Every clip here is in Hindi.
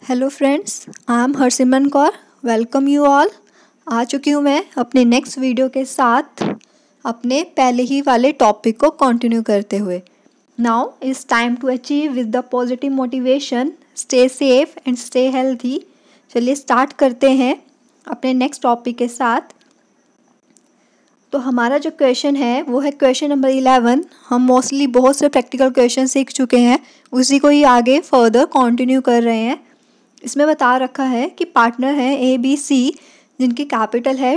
Hello friends, I am Harsimran Kaur. Welcome you all. आ चुकी हूँ मैं अपने नेक्स्ट वीडियो के साथ अपने पहले ही वाले टॉपिक को कंटिन्यू करते हुए। Now is time to achieve with the positive motivation, stay safe and stay healthy. चलिए स्टार्ट करते हैं अपने नेक्स्ट टॉपिक के साथ। तो हमारा जो क्वेश्चन है वो है क्वेश्चन नंबर 11। हम मोस्टली बहुत से प्रैक्टिकल क्वेश्चन सीख चुके हैं, उसी को ही आगे फर्दर कंटिन्यू कर रहे हैं। इसमें बता रखा है कि पार्टनर हैं ABC जिनकी कैपिटल है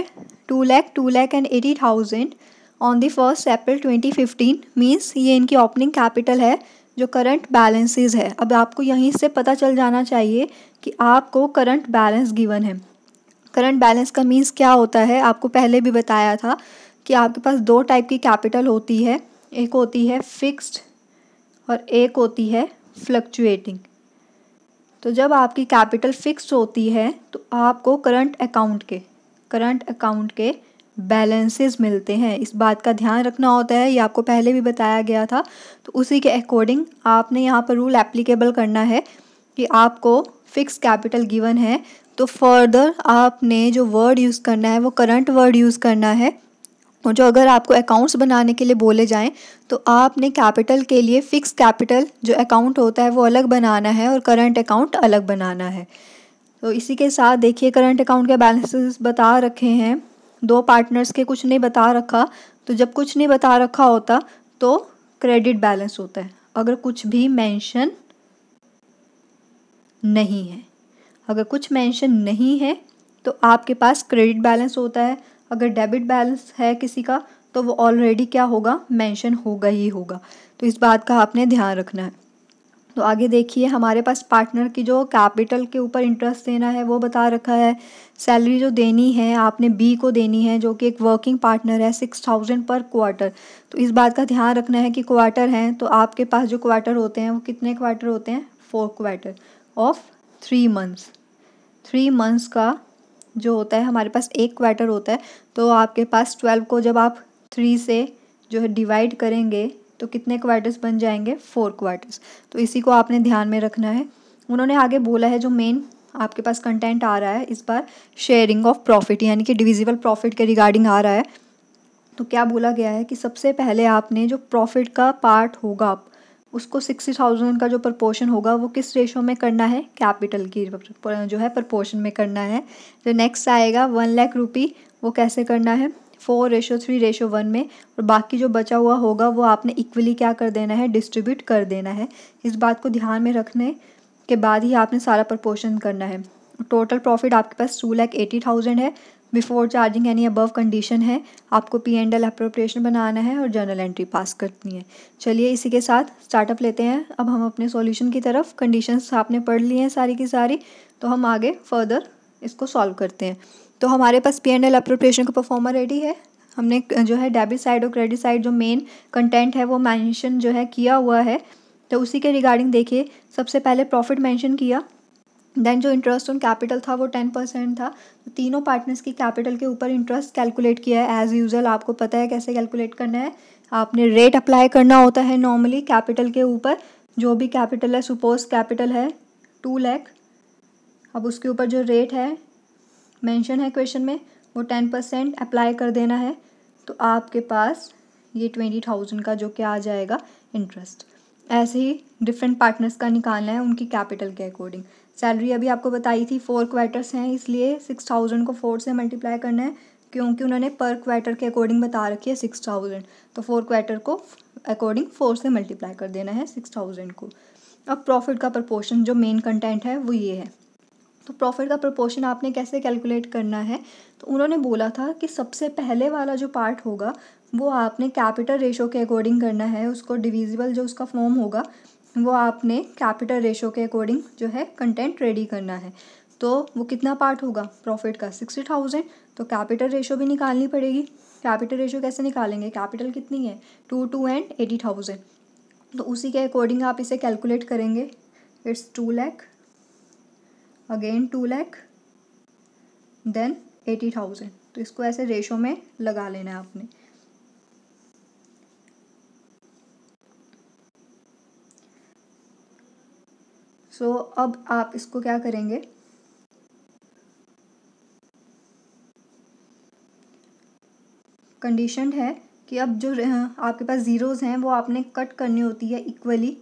2 lakh 2,80,000 on the 1 April 2015। Means ये इनकी ओपनिंग कैपिटल है जो करंट बैलेंसेस है। अब आपको यहीं से पता चल जाना चाहिए कि आपको करंट बैलेंस गिवन है। करंट बैलेंस का मीन्स क्या होता है, आपको पहले भी बताया था कि आपके पास दो टाइप की कैपिटल होती है, एक होती है फिक्स्ड और एक होती है फ्लक्चुएटिंग। तो जब आपकी कैपिटल फिक्स्ड होती है तो आपको करंट अकाउंट के बैलेंसेस मिलते हैं। इस बात का ध्यान रखना होता है, ये आपको पहले भी बताया गया था। तो उसी के अकॉर्डिंग आपने यहाँ पर रूल एप्लीकेबल करना है कि आपको फिक्स कैपिटल गिवन है तो फर्दर आपने जो वर्ड यूज़ करना है वो करंट वर्ड यूज़ करना है। और जो अगर आपको अकाउंट्स बनाने के लिए बोले जाएं तो आपने कैपिटल के लिए फिक्स कैपिटल जो अकाउंट होता है वो अलग बनाना है और करंट अकाउंट अलग बनाना है। तो इसी के साथ देखिए करंट अकाउंट के बैलेंसेस बता रखे हैं, दो पार्टनर्स के कुछ नहीं बता रखा। तो जब कुछ नहीं बता रखा होता तो क्रेडिट बैलेंस होता है, अगर कुछ भी मेंशन नहीं है। अगर कुछ मेंशन नहीं है तो आपके पास क्रेडिट बैलेंस होता है। अगर डेबिट बैलेंस है किसी का तो वो ऑलरेडी क्या होगा, मेंशन होगा ही होगा। तो इस बात का आपने ध्यान रखना है। तो आगे देखिए हमारे पास पार्टनर की जो कैपिटल के ऊपर इंटरेस्ट देना है वो बता रखा है। सैलरी जो देनी है आपने बी को देनी है जो कि एक वर्किंग पार्टनर है 6,000 पर क्वार्टर। तो इस बात का ध्यान रखना है कि क्वार्टर हैं तो आपके पास जो क्वार्टर होते हैं वो कितने क्वार्टर होते हैं, 4 क्वार्टर ऑफ 3 मंथ्स। 3 मंथ्स का जो होता है हमारे पास एक क्वार्टर होता है। तो आपके पास 12 को जब आप 3 से जो है डिवाइड करेंगे तो कितने क्वार्टर्स बन जाएंगे, 4 क्वार्टर्स। तो इसी को आपने ध्यान में रखना है। उन्होंने आगे बोला है जो मेन आपके पास कंटेंट आ रहा है इस बार शेयरिंग ऑफ प्रॉफिट यानी कि डिविजिबल प्रॉफिट के रिगार्डिंग आ रहा है। तो क्या बोला गया है कि सबसे पहले आपने जो प्रॉफिट का पार्ट होगा उसको 60,000 का जो प्रपोर्शन होगा वो किस रेशो में करना है, कैपिटल की जो है प्रपोर्शन में करना है। जो नेक्स्ट आएगा 1 लाख रुपी, वो कैसे करना है, 4:3:1 में। और बाकी जो बचा हुआ होगा वो आपने इक्वली क्या कर देना है, डिस्ट्रीब्यूट कर देना है। इस बात को ध्यान में रखने के बाद ही आपने सारा प्रपोर्शन करना है। टोटल प्रॉफिट आपके पास 2,80,000 है। Before charging any above condition है। आपको P&L एप्रोप्रिएशन बनाना है और जर्नल एंट्री पास करनी है। चलिए इसी के साथ स्टार्टअप लेते हैं अब हम अपने सॉल्यूशन की तरफ। कंडीशंस आपने पढ़ ली हैं सारी की सारी, तो हम आगे फर्दर इसको सॉल्व करते हैं। तो हमारे पास P&L एप्रोप्रिएशन का परफॉर्मर रेडी है। हमने जो है डेबिट साइड और क्रेडिट साइड जो मेन कंटेंट है वो मेंशन जो है किया हुआ है। तो उसी के रिगार्डिंग देखिए सबसे पहले प्रॉफिट मेंशन किया, देन जो इंटरेस्ट ऑन कैपिटल था वो 10% था। तो तीनों पार्टनर्स की कैपिटल के ऊपर इंटरेस्ट कैलकुलेट किया है। एज यूजुअल आपको पता है कैसे कैलकुलेट करना है, आपने रेट अप्लाई करना होता है नॉर्मली कैपिटल के ऊपर। जो भी कैपिटल है, सपोज कैपिटल है 2 लाख, अब उसके ऊपर जो रेट है मेंशन है क्वेश्चन में वो 10% अप्लाई कर देना है। तो आपके पास ये 20,000 का जो क्या आ जाएगा, इंटरेस्ट। ऐसे ही डिफरेंट पार्टनर्स का निकालना है उनकी कैपिटल के अकॉर्डिंग। सैलरी अभी आपको बताई थी 4 क्वार्टर्स हैं, इसलिए 6,000 को 4 से मल्टीप्लाई करना है क्योंकि उन्होंने पर क्वार्टर के अकॉर्डिंग बता रखी है 6,000। तो 4 क्वार्टर को अकॉर्डिंग 4 से मल्टीप्लाई कर देना है 6,000 को। अब प्रॉफिट का प्रपोर्शन जो मेन कंटेंट है वो ये है। तो प्रॉफिट का प्रपोर्शन आपने कैसे कैलकुलेट करना है, तो उन्होंने बोला था कि सबसे पहले वाला जो पार्ट होगा वो आपने कैपिटल रेशो के अकॉर्डिंग करना है। उसको डिविजिबल जो उसका फॉर्म होगा वो आपने कैपिटल रेशो के अकॉर्डिंग जो है कंटेंट रेडी करना है। तो वो कितना पार्ट होगा प्रॉफिट का, 60,000। तो कैपिटल रेशो भी निकालनी पड़ेगी। कैपिटल रेशो कैसे निकालेंगे, कैपिटल कितनी है 2 एंड 80,000। तो उसी के अकॉर्डिंग आप इसे कैलकुलेट करेंगे। It's 2 lakh, again 2 lakh, then 80,000। तो इसको ऐसे रेशो में लगा लेना है आपने। सो अब आप इसको क्या करेंगे, कंडीशन है कि अब जो आपके पास ज़ीरोज़ हैं वो आपने कट करनी होती है इक्वली।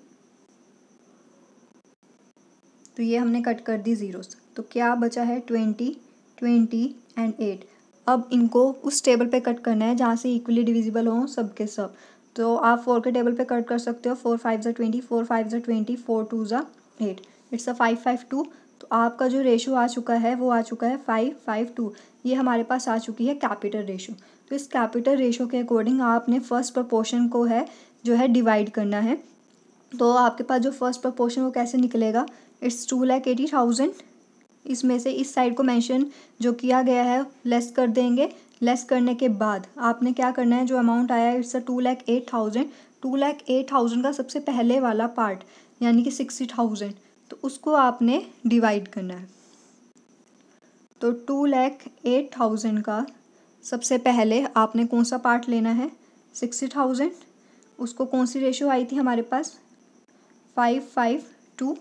तो ये हमने कट कर दी ज़ीरोज़, तो क्या बचा है 20, 20 एंड 8। अब इनको उस टेबल पे कट करना है जहाँ से इक्वली डिविजिबल हों सब के सब। तो आप 4 के टेबल पे कट कर सकते हो। 4 5 20, 4 5 20, 4 2 8, इट्स अ 5 5 2। तो आपका जो रेशो आ चुका है वो आ चुका है 5 5 2। ये हमारे पास आ चुकी है कैपिटल रेशो। तो इस कैपिटल रेशो के अकॉर्डिंग आपने फर्स्ट प्रपोर्शन को है जो है डिवाइड करना है। तो आपके पास जो फर्स्ट प्रपोर्शन वो कैसे निकलेगा, इट्स 2,80,000। इसमें से इस साइड को मेंशन जो किया गया है लेस कर देंगे। लेस करने के बाद आपने क्या करना है, जो अमाउंट आया है इट्स 2,08,000। 2,08,000 का सबसे पहले वाला पार्ट यानी कि 60,000, तो उसको आपने डिवाइड करना है। तो 2,08,000 का सबसे पहले आपने कौन सा पार्ट लेना है, 60,000। उसको कौन सी रेशो आई थी हमारे पास, 5 5 2।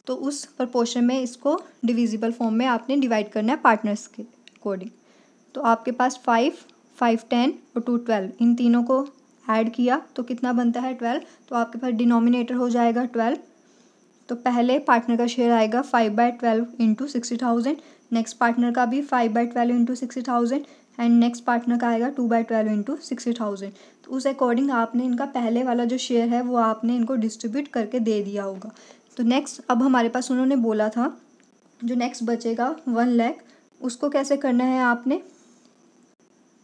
तो उस प्रपोर्शन में इसको डिविजिबल फॉर्म में आपने डिवाइड करना है पार्टनर्स के अकॉर्डिंग। तो आपके पास 5 5 10 और 2 12, इन तीनों को ऐड किया तो कितना बनता है 12। तो आपके पास डिनोमिनेटर हो जाएगा 12। तो पहले पार्टनर का शेयर आएगा 5/12 इंटू 60,000। नेक्स्ट पार्टनर का भी 5/12 इंटू 60,000 एंड नेक्स्ट पार्टनर का आएगा 2/12 इंटू 60,000। तो उस अकॉर्डिंग आपने इनका पहले वाला जो शेयर है वो आपने इनको डिस्ट्रीब्यूट करके दे दिया होगा। तो नेक्स्ट अब हमारे पास उन्होंने बोला था जो नेक्स्ट बचेगा 1 लाख, उसको कैसे करना है आपने,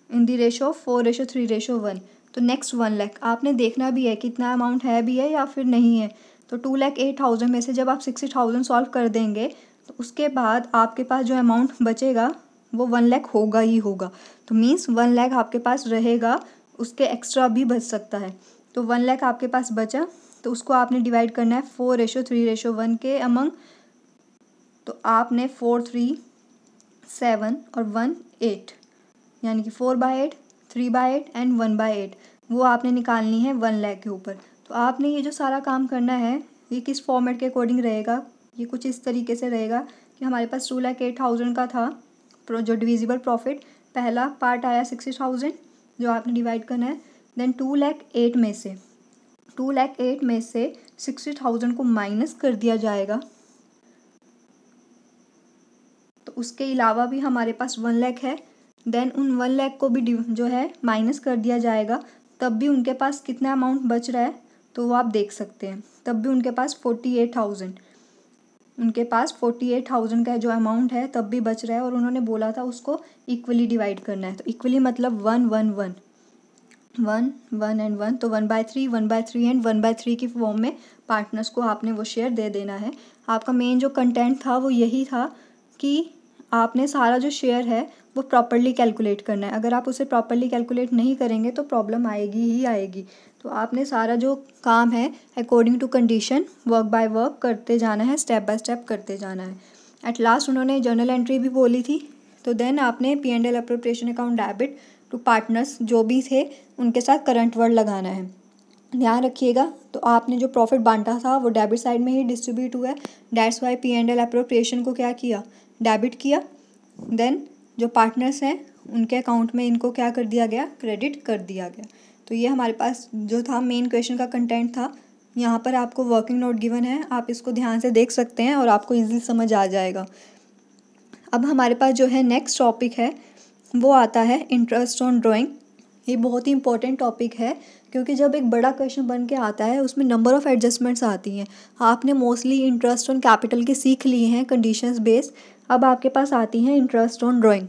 इन दी रेशो 4:3:1। तो नेक्स्ट 1 लाख आपने देखना भी है कितना अमाउंट है भी है या फिर नहीं है। तो 2,08,000 में से जब आप 60,000 सॉल्व कर देंगे तो उसके बाद आपके पास जो अमाउंट बचेगा वो 1 लाख होगा ही होगा। तो मीन्स 1 लाख आपके पास रहेगा, उसके एक्स्ट्रा भी बच सकता है। तो 1 लाख आपके पास बचा, तो उसको आपने डिवाइड करना है 4:3:1 के अमंग। तो आपने 4 3 7 और 1 8 यानी कि 4/8, 3/8 एंड 1/8 वो आपने निकालनी है 1 लाख के ऊपर। तो आपने ये जो सारा काम करना है ये किस फॉर्मेट के अकॉर्डिंग रहेगा, ये कुछ इस तरीके से रहेगा कि हमारे पास 2,08,000 का था जो डिविजिबल प्रॉफिट। पहला पार्ट आया 60,000 जो आपने डिवाइड करना है। देन 2,08,000 में से 60,000 को माइनस कर दिया जाएगा। तो उसके अलावा भी हमारे पास 1 लाख है। देन उन 1 लाख को भी जो है माइनस कर दिया जाएगा, तब भी उनके पास कितना अमाउंट बच रहा है तो वो आप देख सकते हैं। तब भी उनके पास 48,000, उनके पास 48,000 का जो अमाउंट है तब भी बच रहा है। और उन्होंने बोला था उसको इक्वली डिवाइड करना है। तो इक्वली मतलब 1 1 1 1 1 एंड 1, तो 1/3 1/3 एंड 1/3 की फॉर्म में पार्टनर्स को आपने वो शेयर दे देना है। आपका मेन जो कंटेंट था वो यही था कि आपने सारा जो शेयर है वो प्रॉपरली कैलकुलेट करना है। अगर आप उसे प्रॉपरली कैलकुलेट नहीं करेंगे तो प्रॉब्लम आएगी ही आएगी। तो आपने सारा जो काम है according to condition work by work करते जाना है, स्टेप बाय स्टेप करते जाना है। एट लास्ट उन्होंने जर्नल एंट्री भी बोली थी। तो देन आपने P&L appropriation account debit to partners जो भी थे उनके साथ करंट वर्ड लगाना है, ध्यान रखिएगा। तो आपने जो प्रॉफिट बांटा था वो डेबिट साइड में ही डिस्ट्रीब्यूट हुआ है। दैट्स वाई P&L अप्रोप्रिएशन को क्या किया, डेबिट किया। देन जो पार्टनर्स हैं उनके अकाउंट में इनको क्या कर दिया गया, क्रेडिट कर दिया गया। तो ये हमारे पास जो था मेन क्वेश्चन का कंटेंट था। यहाँ पर आपको वर्किंग नोट गिवन है, आप इसको ध्यान से देख सकते हैं और आपको ईजिली समझ आ जाएगा। अब हमारे पास जो है नेक्स्ट टॉपिक है वो आता है इंटरेस्ट ऑन ड्राइंग। ये बहुत ही इंपॉर्टेंट टॉपिक है क्योंकि जब एक बड़ा क्वेश्चन बन के आता है उसमें नंबर ऑफ़ एडजस्टमेंट्स आती हैं। आपने मोस्टली इंटरेस्ट ऑन कैपिटल के सीख लिए हैं कंडीशंस बेस्ड। अब आपके पास आती हैं interest on drawing.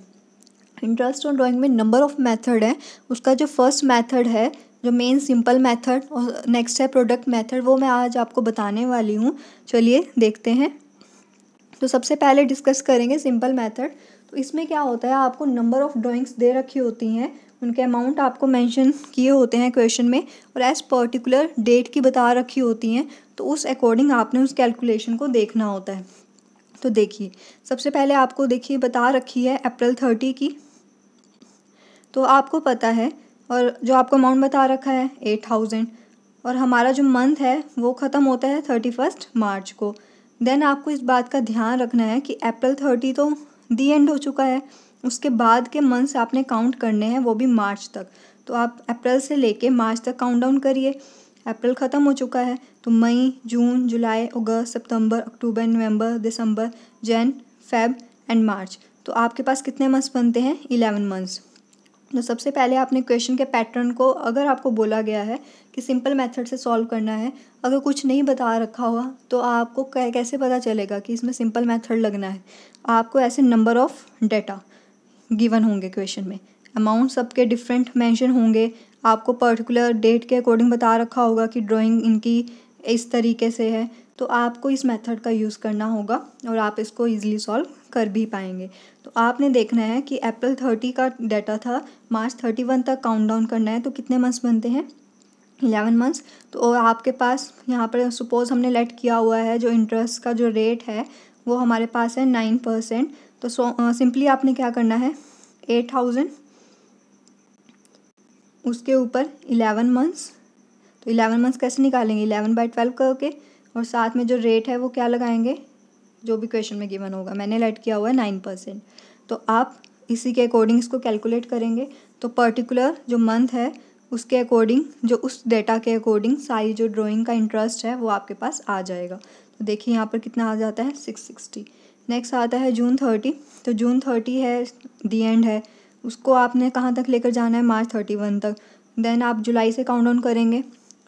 Interest on drawing में नंबर ऑफ़ मेथड है। उसका जो फर्स्ट मेथड है जो मेन सिंपल मेथड और नेक्स्ट है प्रोडक्ट मेथड, वो मैं आज आपको बताने वाली हूँ। चलिए देखते हैं। तो सबसे पहले डिस्कस करेंगे सिंपल मेथड। तो इसमें क्या होता है, आपको नंबर ऑफ़ ड्राइंग्स दे रखी होती हैं, उनके अमाउंट आपको मेंशन किए होते हैं क्वेश्चन में और एज पर्टिकुलर डेट की बता रखी होती हैं। तो उस अकॉर्डिंग आपने उस कैलकुलेशन को देखना होता है। तो देखिए सबसे पहले आपको देखिए बता रखी है अप्रैल 30 की, तो आपको पता है। और जो आपको अमाउंट बता रखा है 8,000 और हमारा जो मंथ है वो ख़त्म होता है 31 मार्च को। देन आपको इस बात का ध्यान रखना है कि अप्रैल 30 तो दी एंड हो चुका है, उसके बाद के मंथ्स आपने काउंट करने हैं, वो भी मार्च तक। तो आप अप्रैल से लेके मार्च तक काउंट डाउन करिए। अप्रैल ख़त्म हो चुका है तो मई, जून, जुलाई, अगस्त, सितंबर, अक्टूबर, नवंबर, दिसंबर, जन, फेब एंड मार्च। तो आपके पास कितने मंथ्स बनते हैं? 11 मंथ्स। तो सबसे पहले आपने क्वेश्चन के पैटर्न को, अगर आपको बोला गया है कि सिंपल मेथड से सॉल्व करना है, अगर कुछ नहीं बता रखा हुआ तो आपको कैसे पता चलेगा कि इसमें सिंपल मेथड लगना है? आपको ऐसे नंबर ऑफ़ डेटा गिवन होंगे क्वेश्चन में, अमाउंट सबके डिफरेंट मेंशन होंगे, आपको पर्टिकुलर डेट के अकॉर्डिंग बता रखा होगा कि ड्राइंग इनकी इस तरीके से है, तो आपको इस मेथड का यूज़ करना होगा और आप इसको ईजिली सॉल्व कर भी पाएंगे। तो आपने देखना है कि अप्रैल 30 का डाटा था, मार्च 31 तक काउंट डाउन करना है, तो कितने मंथ्स बनते हैं? 11 मंथ्स। तो आपके पास यहाँ पर सपोज़ हमने लेट किया हुआ है, जो इंटरेस्ट का जो रेट है वो हमारे पास है 9%। तो सिंपली आपने क्या करना है, 8000 उसके ऊपर 11 मंथ्स। तो 11 मंथ्स कैसे निकालेंगे? 11/12 करके, और साथ में जो रेट है वो क्या लगाएंगे, जो भी क्वेश्चन में गिवन होगा। मैंने लेट किया हुआ है 9%, तो आप इसी के अकॉर्डिंग इसको कैलकुलेट करेंगे। तो पर्टिकुलर जो मंथ है उसके अकॉर्डिंग, जो उस डेटा के अकॉर्डिंग सारी जो ड्राइंग का इंटरेस्ट है वो आपके पास आ जाएगा। तो देखिए यहाँ पर कितना आ जाता है, 660। नेक्स्ट आता है जून 30। तो जून 30 है, दी एंड है, उसको आपने कहाँ तक लेकर जाना है? मार्च 31 तक। देन आप जुलाई से काउंट डाउन करेंगे,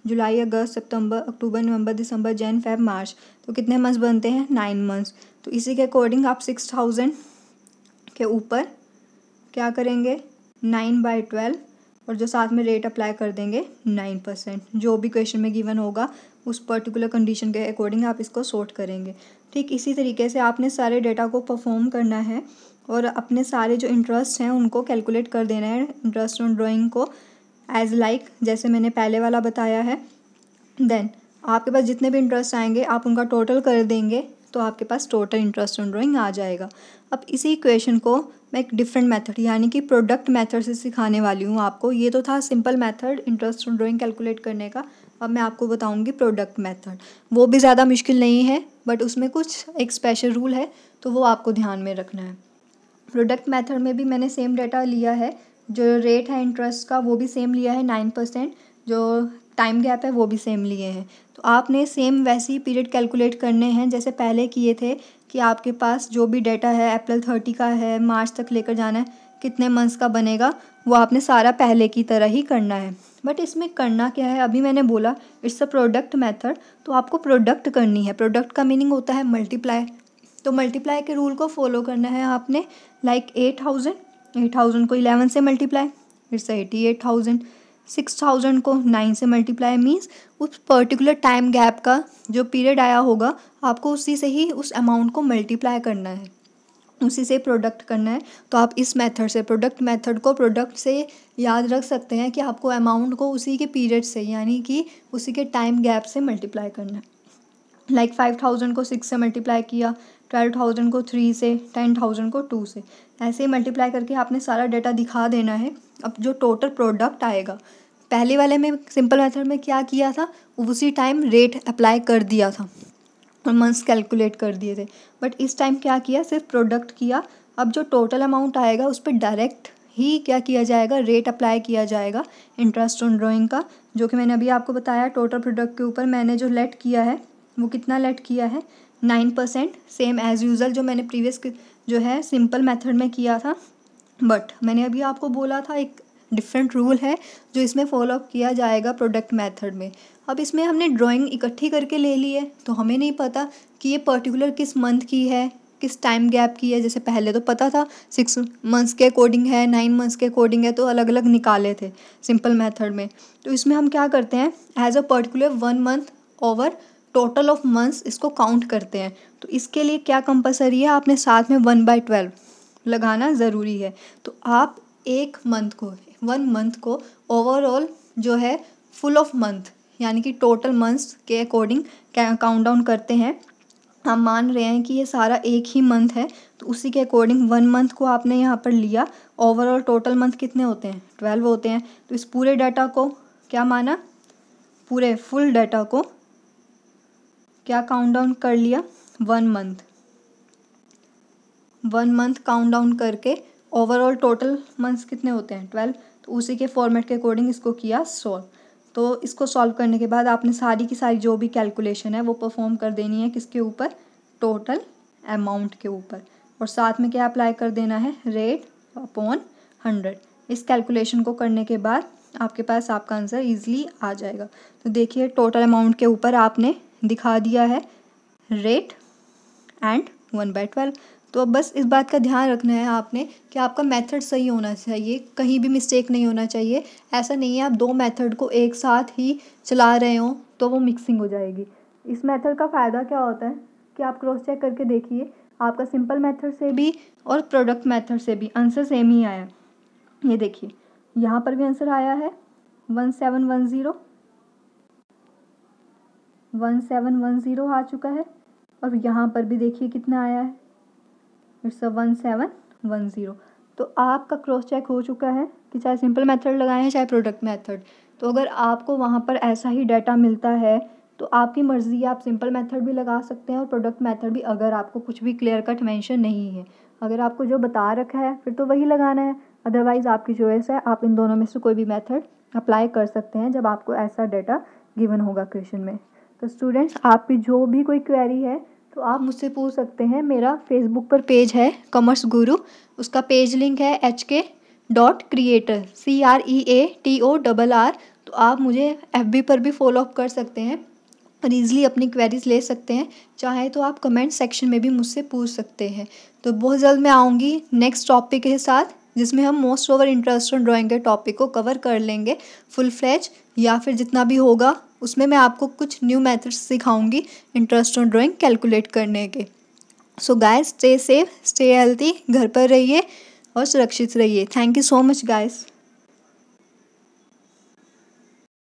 जुलाई, अगस्त, सितंबर, अक्टूबर, नवंबर, दिसंबर, जन, फेब, मार्च। तो कितने मंथ्स बनते हैं? 9 मंथ्स। तो इसी के अकॉर्डिंग आप 6000 के ऊपर क्या करेंगे, 9/12, और जो साथ में रेट अप्लाई कर देंगे 9%। जो भी क्वेश्चन में गिवन होगा उस पर्टिकुलर कंडीशन के अकॉर्डिंग आप इसको सॉर्ट करेंगे। ठीक इसी तरीके से आपने सारे डेटा को परफॉर्म करना है और अपने सारे जो इंटरेस्ट हैं उनको कैलकुलेट कर देना है, इंटरेस्ट ऑन ड्राइंग को एज लाइक जैसे मैंने पहले वाला बताया है। देन आपके पास जितने भी इंटरेस्ट आएंगे आप उनका टोटल कर देंगे, तो आपके पास टोटल इंटरेस्ट ऑन ड्राइंग आ जाएगा। अब इसी इक्वेशन को मैं एक डिफरेंट मेथड यानी कि प्रोडक्ट मेथड से सिखाने वाली हूँ आपको। ये तो था simple method interest on drawing calculate करने का, अब मैं आपको बताऊँगी प्रोडक्ट मेथड। वो भी ज़्यादा मुश्किल नहीं है, बट उसमें कुछ एक स्पेशल रूल है, तो वो आपको ध्यान में रखना है। प्रोडक्ट मेथड में भी मैंने सेम डेटा लिया है, जो रेट है इंटरेस्ट का वो भी सेम लिया है 9%, जो टाइम गैप है वो भी सेम लिए हैं। तो आपने सेम वैसे ही पीरियड कैलकुलेट करने हैं जैसे पहले किए थे, कि आपके पास जो भी डेटा है अप्रैल 30 का है, मार्च तक लेकर जाना है, कितने मंथ्स का बनेगा वो आपने सारा पहले की तरह ही करना है। बट इसमें करना क्या है, अभी मैंने बोला इट्स अ प्रोडक्ट मेथड, तो आपको प्रोडक्ट करनी है। प्रोडक्ट का मीनिंग होता है मल्टीप्लाई, तो मल्टीप्लाई के रूल को फॉलो करना है आपने। लाइक 8000 को 11 से मल्टीप्लाई, इट्स 88,000। 6000 को 9 से मल्टीप्लाई मीन्स उस पर्टिकुलर टाइम गैप का जो पीरियड आया होगा आपको उसी से ही उस अमाउंट को मल्टीप्लाई करना है, उसी से प्रोडक्ट करना है। तो आप इस मेथड से, प्रोडक्ट मेथड को प्रोडक्ट से याद रख सकते हैं कि आपको अमाउंट को उसी के पीरियड से यानी कि उसी के टाइम गैप से मल्टीप्लाई करना है। लाइक 5000 को 6 से मल्टीप्लाई किया, 12,000 को 3 से, 10,000 को 2 से, ऐसे ही मल्टीप्लाई करके आपने सारा डेटा दिखा देना है। अब जो टोटल प्रोडक्ट आएगा, पहले वाले में सिंपल मेथड में क्या किया था, उसी टाइम रेट अप्लाई कर दिया था और मंथ्स कैलकुलेट कर दिए थे, बट इस टाइम क्या किया, सिर्फ प्रोडक्ट किया। अब जो टोटल अमाउंट आएगा उस पर डायरेक्ट ही क्या किया जाएगा, रेट अप्लाई किया जाएगा इंटरेस्ट ऑन ड्राइंग का, जो कि मैंने अभी आपको बताया। टोटल प्रोडक्ट के ऊपर मैंने जो लेट किया है वो कितना लेट किया है, 9%, सेम एज़ यूज़ुअल जो मैंने प्रीवियस जो है सिंपल मेथड में किया था। बट मैंने अभी आपको बोला था एक डिफरेंट रूल है जो इसमें फॉलो किया जाएगा प्रोडक्ट मेथड में। अब इसमें हमने ड्राइंग इकट्ठी करके ले ली है, तो हमें नहीं पता कि ये पर्टिकुलर किस मंथ की है, किस टाइम गैप की है। जैसे पहले तो पता था 6 मंथ्स के अकॉर्डिंग है, 9 मंथ्स के अकॉर्डिंग है, तो अलग अलग निकाले थे सिंपल मेथड में। तो इसमें हम क्या करते हैं, as a particular 1 month over total of months इसको काउंट करते हैं। तो इसके लिए क्या कंपलसरी है, आपने साथ में 1/12 लगाना ज़रूरी है। तो आप एक मंथ को, 1 मंथ को ओवरऑल जो है फुल ऑफ मंथ यानी कि टोटल मंथ्स के अकॉर्डिंग काउंट डाउन करते हैं। हम मान रहे हैं कि ये सारा एक ही मंथ है, तो उसी के अकॉर्डिंग 1 मंथ को आपने यहाँ पर लिया। ओवरऑल टोटल मंथ कितने होते हैं, 12 होते हैं। तो इस पूरे डाटा को क्या माना, पूरे फुल डाटा को क्या काउंट डाउन कर लिया, वन मंथ काउंट डाउन करके ओवरऑल टोटल मंथ्स कितने होते हैं 12, तो उसी के फॉर्मेट के अकॉर्डिंग इसको किया सॉल्व। तो इसको सॉल्व करने के बाद आपने सारी की सारी जो भी कैलकुलेशन है वो परफॉर्म कर देनी है किसके ऊपर, टोटल अमाउंट के ऊपर, और साथ में क्या अप्लाई कर देना है, रेट अपॉन 100। इस कैलकुलेशन को करने के बाद आपके पास आपका आंसर ईजिली आ जाएगा। तो देखिए टोटल अमाउंट के ऊपर आपने दिखा दिया है रेट एंड 1/12। तो अब बस इस बात का ध्यान रखना है आपने कि आपका मेथड सही होना चाहिए, कहीं भी मिस्टेक नहीं होना चाहिए। ऐसा नहीं है आप दो मेथड को एक साथ ही चला रहे हो तो वो मिक्सिंग हो जाएगी। इस मेथड का फ़ायदा क्या होता है कि आप क्रॉस चेक करके देखिए, आपका सिंपल मेथड से भी और प्रोडक्ट मेथड से भी आंसर सेम ही आया। ये देखिए यहाँ पर भी आंसर आया है 1710 आ चुका है, और यहाँ पर भी देखिए कितना आया है, इट्स 1710। तो आपका क्रॉस चेक हो चुका है कि चाहे सिंपल मेथड लगाए हैं चाहे प्रोडक्ट मेथड। तो अगर आपको वहाँ पर ऐसा ही डाटा मिलता है तो आपकी मर्ज़ी है, आप सिंपल मेथड भी लगा सकते हैं और प्रोडक्ट मेथड भी, अगर आपको कुछ भी क्लियर कट मेंशन नहीं है। अगर आपको जो बता रखा है फिर तो वही लगाना है, अदरवाइज़ आपकी चॉइस है, आप इन दोनों में से कोई भी मेथड अप्लाई कर सकते हैं जब आपको ऐसा डाटा गिवन होगा क्वेश्चन में। तो स्टूडेंट्स आपकी जो भी कोई क्वेरी है तो आप मुझसे पूछ सकते हैं। मेरा फेसबुक पर पेज है कॉमर्स गुरु, उसका पेज लिंक है hk.creator CREATORR। तो आप मुझे FB पर भी फॉलो अप कर सकते हैं और ईज़िली अपनी क्वेरीज ले सकते हैं। चाहे तो आप कमेंट सेक्शन में भी मुझसे पूछ सकते हैं। तो बहुत जल्द मैं आऊँगी नेक्स्ट टॉपिक के साथ, जिसमें हम most over interest on drawing के टॉपिक को कवर कर लेंगे फुल फ्लेज, या फिर जितना भी होगा उसमें मैं आपको कुछ न्यू मेथड्स सिखाऊंगी इंटरेस्ट ऑन ड्राइंग कैलकुलेट करने के। So guys stay safe, stay healthy, घर पर रहिए और सुरक्षित रहिए। Thank you so much guys.